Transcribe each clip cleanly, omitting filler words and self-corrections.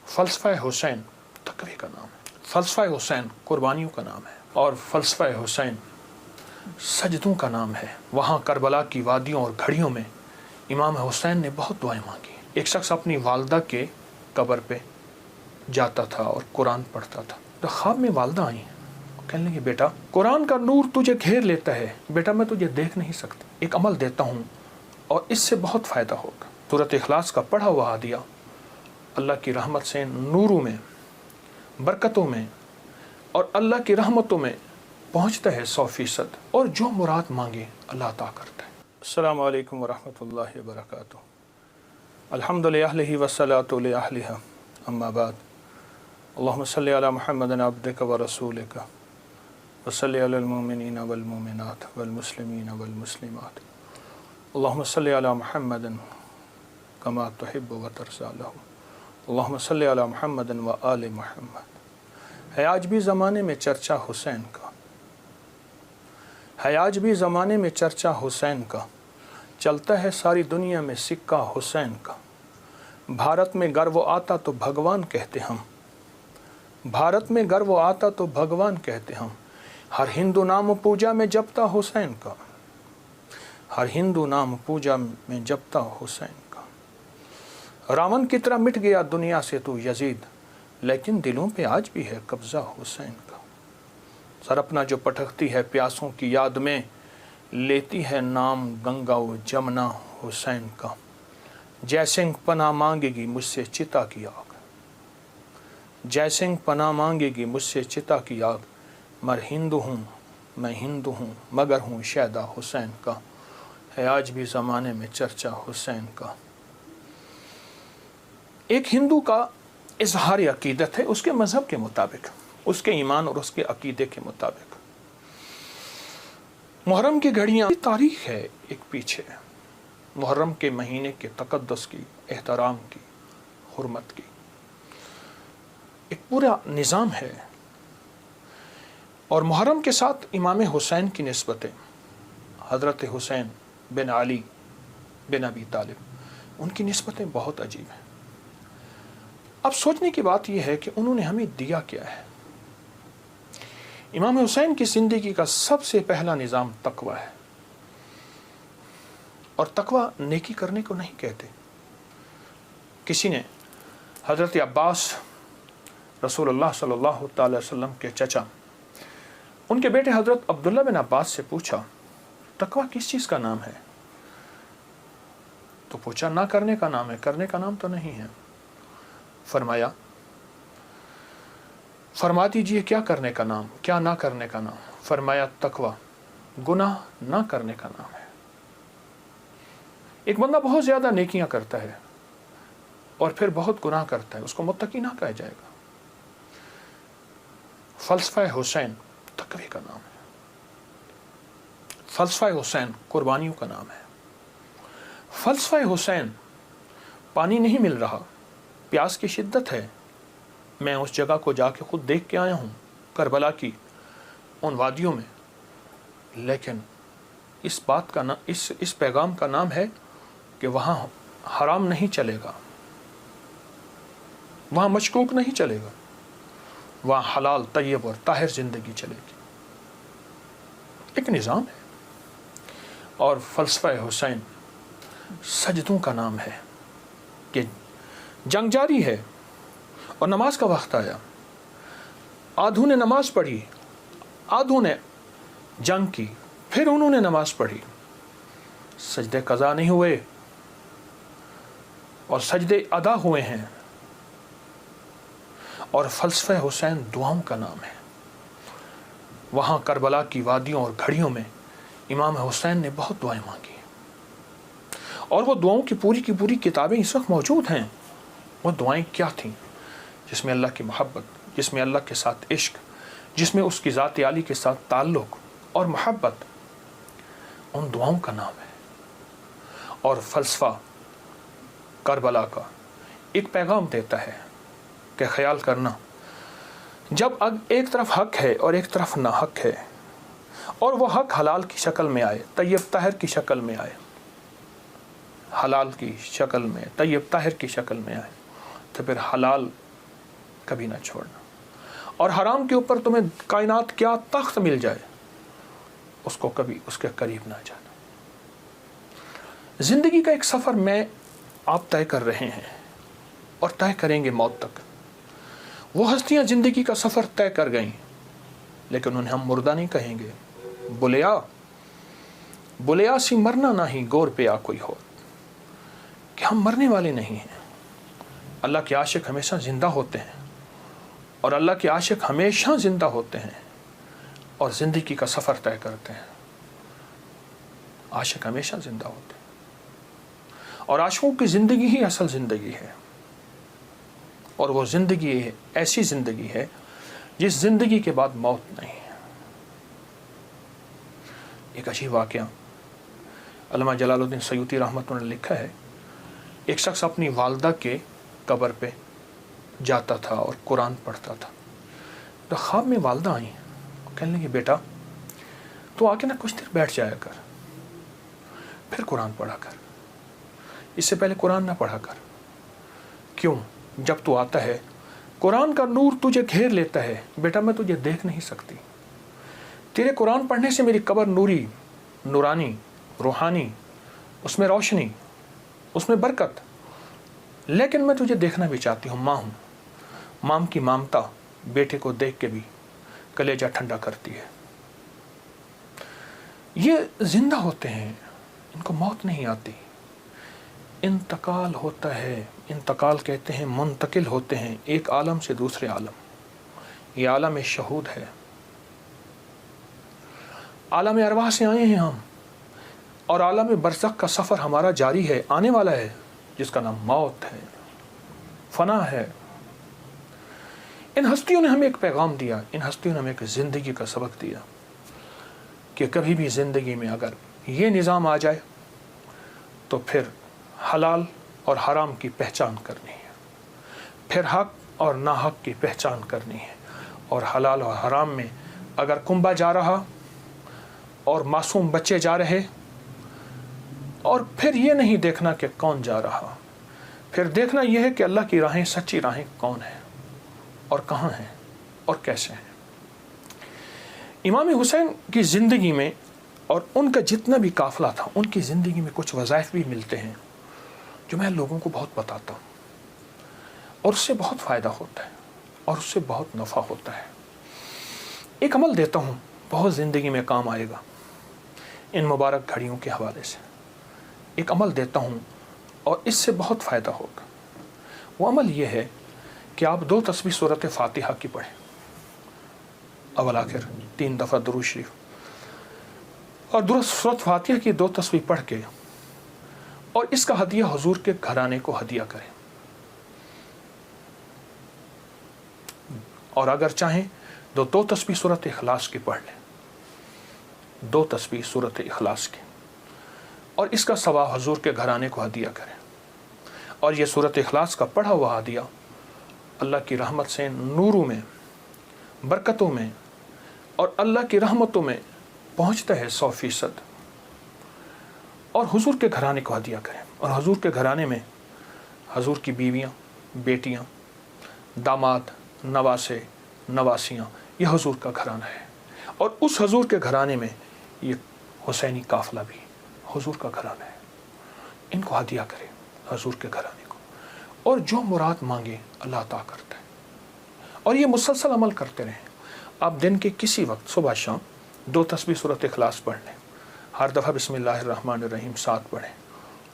فلسفہ حسین تقوی کا نام ہے، فلسفہ حسین قربانیوں کا نام ہے، اور فلسفہ حسین سجدوں کا نام ہے۔ وہاں کربلا کی وادیوں اور گھڑیوں میں امام حسین نے بہت دعائیں مانگی۔ ایک شخص اپنی والدہ کے قبر پہ جاتا تھا اور قرآن پڑھتا تھا، تو خواب میں والدہ آئیں، کہنے لگی بیٹا قرآن کا نور تجھے گھیر لیتا ہے، بیٹا میں تجھے دیکھ نہیں سکتی، ایک عمل دیتا ہوں اور اس سے بہت فائدہ ہوگا۔ سورۃ اخلاص کا پڑھا ہوا ہدیہ اللہ کی رحمت سے نوروں میں، برکتوں میں اور اللہ کی رحمتوں میں پہنچتا ہے 100%، اور جو مراد مانگے اللہ عطا کرتا ہے۔ السلام علیکم ورحمۃ اللہ وبرکاتہ۔ الحمد للہ والصلاۃ لأہلہا، اما بعد، اللہم صلی علی محمد عبدک ورسولک وصلی علی المؤمنین والمؤمنات والمسلمین والمسلمات، اللہم صلی علی محمد کما تحب وترضی لہ، اللہم صلی علی محمد وآل محمد۔ ہے آج بھی زمانے میں چرچا حسین کا، ہے آج بھی زمانے میں چرچا حسین کا، چلتا ہے ساری دنیا میں سکہ حسین کا۔ بھارت میں گر وہ آتا تو بھگوان کہتے ہم، بھارت میں گر وہ آتا تو بھگوان کہتے ہم، ہر ہندو نام پوجا میں جپتا حسین کا، ہر ہندو نام پوجا میں جپتا حسین کا۔ راون کی طرح مٹ گیا دنیا سے تو یزید، لیکن دلوں پہ آج بھی ہے قبضہ حسین کا۔ سر اپنا جو پٹکتی ہے پیاسوں کی یاد میں، لیتی ہے نام گنگا و جمنا حسین کا۔ جے سنگھ پناہ مانگے گی مجھ سے چتا کی آگ، جے سنگھ پناہ مانگے گی مجھ سے چتا کی آگ، مر ہندو ہوں میں ہندو ہوں مگر ہوں شیدا حسین کا۔ ہے آج بھی زمانے میں چرچا حسین کا۔ ایک ہندو کا اظہار عقیدت ہے اس کے مذہب کے مطابق، اس کے ایمان اور اس کے عقیدے کے مطابق۔ محرم کی گھڑیاں تاریخ ہے ایک پیچھے، محرم کے مہینے کے تقدس کی، احترام کی، حرمت کی ایک پورا نظام ہے، اور محرم کے ساتھ امام حسین کی نسبتیں، حضرت حسین بن علی بن ابی طالب، ان کی نسبتیں بہت عجیب ہیں۔ اب سوچنے کی بات یہ ہے کہ انہوں نے ہمیں دیا کیا ہے۔ امام حسین کی زندگی کا سب سے پہلا نظام تقوی ہے، اور تقوی نیکی کرنے کو نہیں کہتے۔ کسی نے حضرت عباس رسول اللہ صلی اللہ تعالی وسلم کے چچا، ان کے بیٹے حضرت عبداللہ بن عباس سے پوچھا تقوی کس چیز کا نام ہے؟ تو پوچھا نہ کرنے کا نام ہے، کرنے کا نام تو نہیں ہے۔ فرما دیجئے کیا کرنے کا نام، کیا نہ کرنے کا نام؟ فرمایا تقوی گناہ نہ کرنے کا نام ہے۔ ایک بندہ بہت زیادہ نیکیاں کرتا ہے اور پھر بہت گناہ کرتا ہے، اس کو متقی نہ کہا جائے گا۔ فلسفہ حسین تقوی کا نام ہے، فلسفہ حسین قربانیوں کا نام ہے۔ فلسفہ حسین پانی نہیں مل رہا، پیاس کی شدت ہے، میں اس جگہ کو جا کے خود دیکھ کے آیا ہوں، کربلا کی ان وادیوں میں، لیکن اس بات کا اس پیغام کا نام ہے کہ وہاں حرام نہیں چلے گا، وہاں مشکوک نہیں چلے گا، وہاں حلال طیب اور طاہر زندگی چلے گی۔ ایک نظام ہے۔ اور فلسفہ حسین سجدوں کا نام ہے کہ جنگ جاری ہے اور نماز کا وقت آیا، آدھوں نے نماز پڑھی، آدھوں نے جنگ کی، پھر انہوں نے نماز پڑھی، سجدے قضا نہیں ہوئے اور سجدے ادا ہوئے ہیں۔ اور فلسفہ حسین دعاؤں کا نام ہے۔ وہاں کربلا کی وادیوں اور گھڑیوں میں امام حسین نے بہت دعائیں مانگی، اور وہ دعاؤں کی پوری کتابیں اس وقت موجود ہیں۔ وہ دعائیں کیا تھیں؟ جس میں اللہ کی محبت، جس میں اللہ کے ساتھ عشق، جس میں اس کی ذات عالی کے ساتھ تعلق اور محبت، ان دعاؤں کا نام ہے۔ اور فلسفہ کربلا کا ایک پیغام دیتا ہے کہ خیال کرنا، جب ایک طرف حق ہے اور ایک طرف نہ حق ہے، اور وہ حق حلال کی شکل میں آئے، طیب طاہر کی شکل میں آئے، حلال کی شکل میں، طیب طاہر کی شکل میں آئے، تو پھر حلال کبھی نہ چھوڑنا. اور حرام کے اوپر تمہیں کائنات کیا تخت مل جائے اس کو کبھی اس کے قریب نہ جانا. زندگی کا ایک سفر میں آپ طے کر رہے ہیں اور طے کریں گے موت تک. وہ ہستیاں زندگی کا سفر طے کر گئیں لیکن انہیں ہم مردہ نہیں کہیں گے. بلیا سی مرنا نہیں گور پہ آ کوئی ہو, کہ ہم مرنے والے نہیں ہیں. اللہ کے عاشق ہمیشہ زندہ ہوتے ہیں اور اللہ کے عاشق ہمیشہ زندہ ہوتے ہیں اور زندگی کا سفر طے کرتے ہیں. عاشق ہمیشہ زندہ ہوتے ہیں اور عاشقوں کی زندگی ہی اصل زندگی ہے. اور وہ زندگی ایسی زندگی ہے جس زندگی کے بعد موت نہیں ہے. ایک عجیب واقعہ علامہ جلال الدین سیوطی رحمۃ اللہ نے لکھا ہے. ایک شخص اپنی والدہ کے قبر پہ جاتا تھا اور قرآن پڑھتا تھا. تو خواب میں والدہ آئیں, کہنے لگی بیٹا تو آ کے نا کچھ دیر بیٹھ جایا کر, پھر قرآن پڑھا کر, اس سے پہلے قرآن نہ پڑھا کر. کیوں؟ جب تو آتا ہے قرآن کا نور تجھے گھیر لیتا ہے. بیٹا میں تجھے دیکھ نہیں سکتی, تیرے قرآن پڑھنے سے میری قبر نوری, نورانی, روحانی, اس میں روشنی, اس میں برکت. لیکن میں تجھے دیکھنا بھی چاہتی ہوں. ماں ہوں, مام کی مامتا بیٹے کو دیکھ کے بھی کلیجہ ٹھنڈا کرتی ہے. یہ زندہ ہوتے ہیں, ان کو موت نہیں آتی. انتقال ہوتا ہے, انتقال کہتے ہیں منتقل ہوتے ہیں ایک عالم سے دوسرے عالم. یہ عالم شہود ہے, عالم ارواح سے آئے ہیں ہم, اور عالم برزخ کا سفر ہمارا جاری ہے, آنے والا ہے, جس کا نام موت ہے, فنا ہے. ان ہستیوں نے ہمیں ایک پیغام دیا, ان ہستیوں نے ہمیں ایک زندگی کا سبق دیا کہ کبھی بھی زندگی میں اگر یہ نظام آ جائے تو پھر حلال اور حرام کی پہچان کرنی ہے, پھر حق اور ناحق کی پہچان کرنی ہے. اور حلال اور حرام میں اگر کنبا جا رہا اور معصوم بچے جا رہے, اور پھر یہ نہیں دیکھنا کہ کون جا رہا, پھر دیکھنا یہ ہے کہ اللہ کی راہیں, سچی راہیں کون ہیں اور کہاں ہیں اور کیسے ہیں. امام حسین کی زندگی میں اور ان کا جتنا بھی قافلہ تھا, ان کی زندگی میں کچھ وظائف بھی ملتے ہیں جو میں لوگوں کو بہت بتاتا ہوں, اور اس سے بہت فائدہ ہوتا ہے اور اس سے بہت نفع ہوتا ہے. ایک عمل دیتا ہوں, بہت زندگی میں کام آئے گا. ان مبارک گھڑیوں کے حوالے سے ایک عمل دیتا ہوں اور اس سے بہت فائدہ ہوگا. وہ عمل یہ ہے کہ آپ 2 تسبیح سورۃ فاتحہ کی پڑھیں, اول آخر 3 دفعہ درود شریف, اور سورۃ فاتحہ کی 2 تسبیح پڑھ کے اور اس کا ہدیہ حضور کے گھرانے کو ہدیہ کریں. اور اگر چاہیں تو 2 تسبیح سورۃ اخلاص کی پڑھ لیں, 2 تسبیح سورۃ اخلاص کی, اور اس کا ثواب حضور کے گھرانے کو ہدیہ کریں. اور یہ سورۃ اخلاص کا پڑھا ہوا ہدیہ اللہ کی رحمت سے نوروں میں, برکتوں میں اور اللہ کی رحمتوں میں پہنچتا ہے 100%. اور حضور کے گھرانے کو ہدیہ کریں. اور حضور کے گھرانے میں حضور کی بیویاں, بیٹیاں, داماد, نواسے, نواسیاں, یہ حضور کا گھرانہ ہے. اور اس حضور کے گھرانے میں یہ حسینی قافلہ بھی حضور کا گھرانہ ہے. ان کو ہدیہ کریں حضور کے گھرانے کو, اور جو مراد مانگے اللہ عطا کرتا ہے. اور یہ مسلسل عمل کرتے رہیں. آپ دن کے کسی وقت صبح شام 2 تسبیح سورۃ اخلاص پڑھ لیں, ہر دفعہ بسم اللہ الرحمن الرحیم 7 پڑھیں,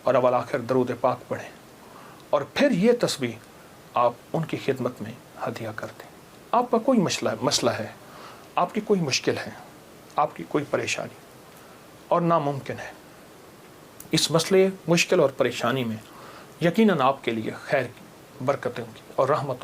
اور اول آخر درود پاک پڑھیں, اور پھر یہ تسبیح آپ ان کی خدمت میں ہدیہ کر دیں. آپ کا کوئی مسئلہ ہے, آپ کی کوئی مشکل ہے, آپ کی کوئی پریشانی اور ناممکن ہے, اس مسئلے, مشکل اور پریشانی میں یقیناً آپ کے لیے خیر کی, برکتوں کی اور رحمتوں